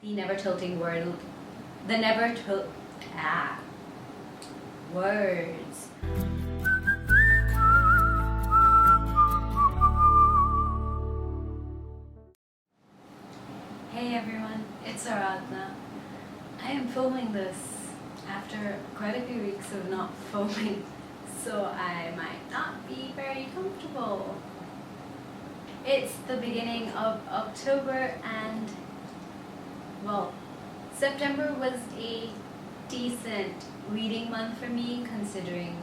The never tilting world. The never tilt. Words. Hey everyone, it's Aradna. I am filming this after quite a few weeks of not filming, so I might not be very comfortable. It's the beginning of October and, well, September was a decent reading month for me considering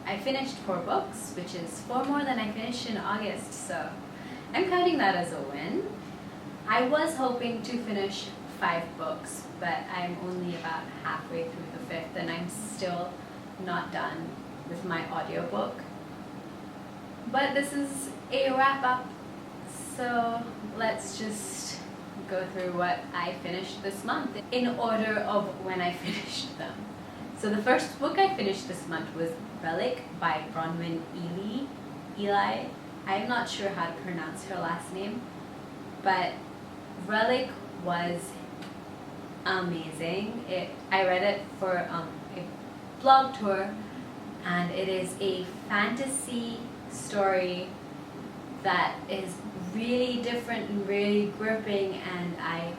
I finished 4 books, which is 4 more than I finished in August, so I'm counting that as a win. I was hoping to finish 5 books, but I'm only about halfway through the 5th and I'm still not done with my audiobook. But this is a wrap up, so let's just go through what I finished this month in order of when I finished them. So the first book I finished this month was Relic by Bronwyn Eley. I'm not sure how to pronounce her last name, but Relic was amazing. I read it for a blog tour, and it is a fantasy story that is really different and really gripping, and I'm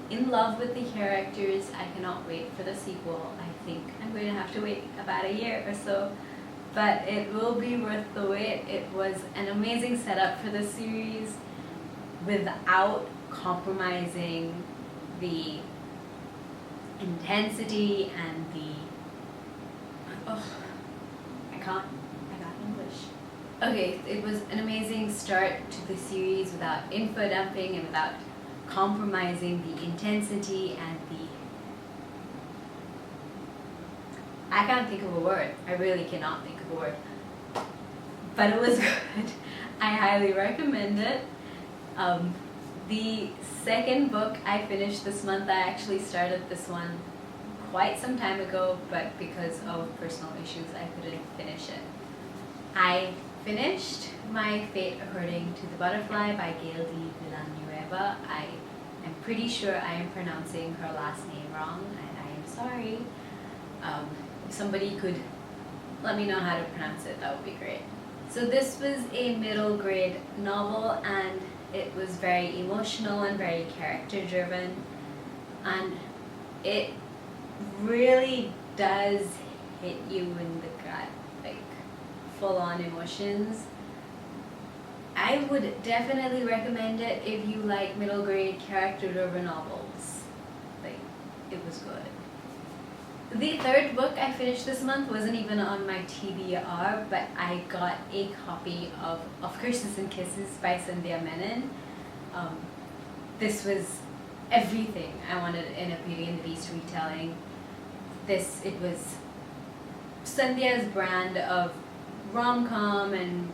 in love with the characters. I cannot wait for the sequel. I think I'm going to have to wait about a year or so, but it will be worth the wait. It was an amazing setup for the series without compromising the intensity and I got English. Okay, it was an amazing start to the series without info dumping and without compromising the intensity and I can't think of a word. I really cannot think of a word. But it was good. I highly recommend it. The second book I finished this month, I actually started this one quite some time ago, but because of personal issues I couldn't finish it. I finished My Fate According to the Butterfly by Gail Villanueva. I am pretty sure I am pronouncing her last name wrong, and I am sorry. If somebody could let me know how to pronounce it, that would be great. So this was a middle grade novel, and it was very emotional and very character driven, and it really does hit you in the gut, like full on emotions. I would definitely recommend it if you like middle grade character driven novels. Like, it was good. The third book I finished this month wasn't even on my TBR, but I got a copy of Curses and Kisses by Sandhya Menon. This was everything I wanted in a Beauty and the Beast retelling. It was Sandhya's brand of rom-com and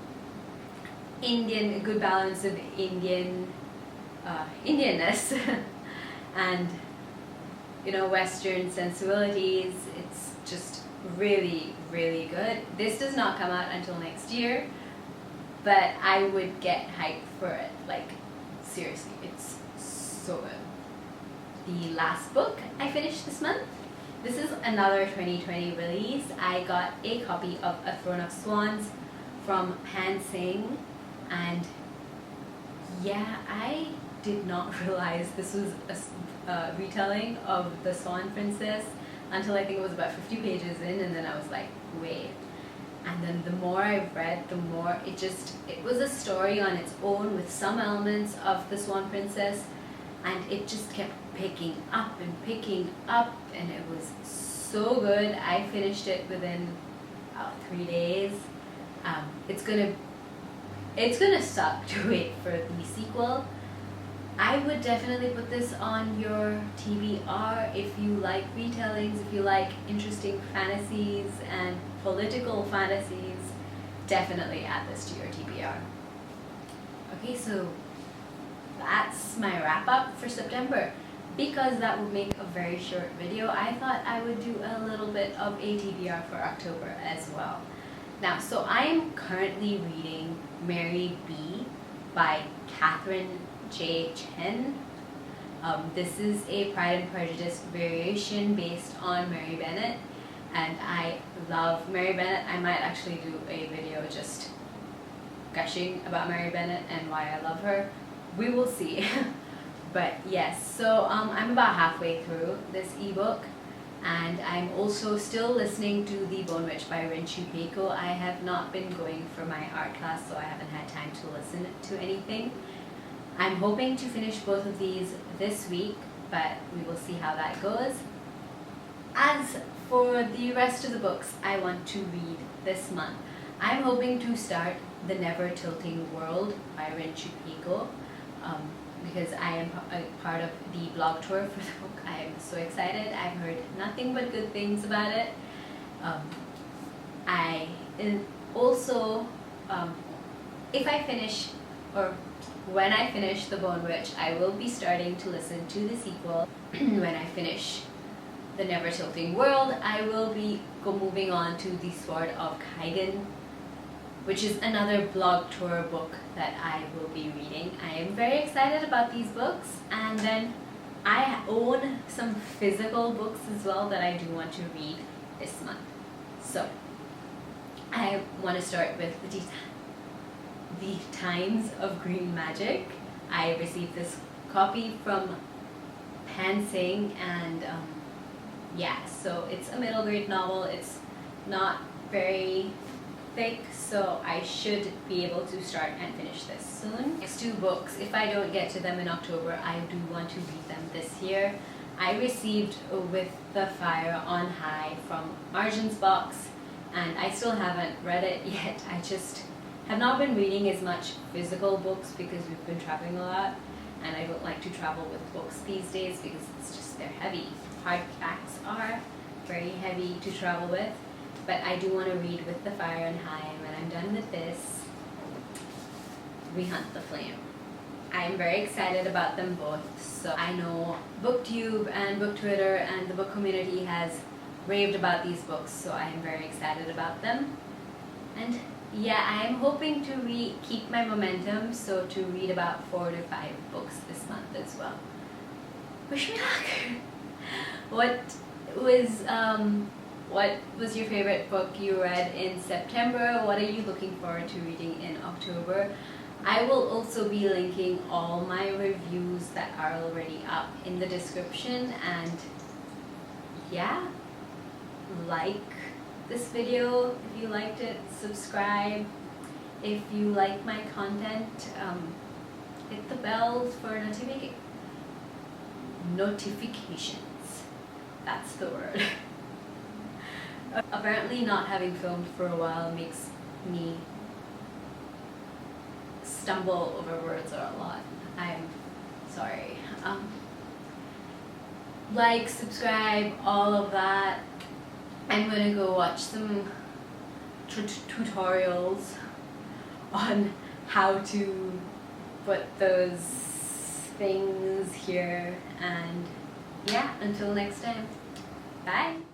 Indian, a good balance of Indianness and Western sensibilities. It's just really, really good. This does not come out until next year, but I would get hyped for it. Like, seriously, it's so good. The last book I finished this month, this is another 2020 release. I got a copy of A Throne of Swans from Pan Singh, and yeah, I did not realize this was a retelling of The Swan Princess until I think it was about 50 pages in, and then I was like, wait. And then the more I read, the more it was a story on its own with some elements of The Swan Princess, and it just kept picking up, and it was so good. I finished it within about 3 days. It's gonna suck to wait for the sequel. I would definitely put this on your TBR if you like retellings, if you like interesting fantasies and political fantasies. Definitely add this to your TBR. Okay, so that's my wrap up for September. Because that would make a very short video, I thought I would do a little bit of a TBR for October as well. Now, so I am currently reading Mary B by Katharine Chen. This is a Pride and Prejudice variation based on Mary Bennet, and I love Mary Bennet. I might actually do a video just gushing about Mary Bennet and why I love her. We will see. But yes, so I'm about halfway through this ebook, and I'm also still listening to The Bone Witch by Chupeco. I have not been going for my art class, so I haven't had time to listen to anything. I'm hoping to finish both of these this week, but we will see how that goes. As for the rest of the books I want to read this month, I'm hoping to start The Never Tilting World by Chupeco, because I am a part of the blog tour for the book. I am so excited. I've heard nothing but good things about it. If I finish, or when I finish The Bone Witch, I will be starting to listen to the sequel. When I finish The Never Tilting World, I will be moving on to The Sword of Kaigen, which is another blog tour book that I will be reading. I am very excited about these books, and then I own some physical books as well that I do want to read this month. So I want to start with The Times of Green Magic. I received this copy from Pansing, and yeah, so it's a middle grade novel. It's not very thick, so I should be able to start and finish this soon. Next two books, if I don't get to them in October, I do want to read them this year. I received With the Fire on High from Arjun's box, and I still haven't read it yet. I just have not been reading as much physical books because we've been traveling a lot, and I don't like to travel with books these days because they're heavy. Hardbacks are very heavy to travel with, but I do want to read With the Fire on High, and when I'm done with this, Rehunt the Flame. I'm very excited about them both. So I know BookTube and BookTwitter and the book community has raved about these books, so I am very excited about them. And yeah, I'm hoping to keep my momentum, so to read about 4 to 5 books this month as well. Wish me luck! What was your favorite book you read in September? What are you looking forward to reading in October? I will also be linking all my reviews that are already up in the description, and yeah, like this video if you liked it, subscribe if you like my content, hit the bell for notifications. That's the word. Apparently not having filmed for a while makes me stumble over words a lot. I'm sorry. Like, subscribe, all of that. I'm gonna go watch some tutorials on how to put those things here, and yeah, until next time, bye.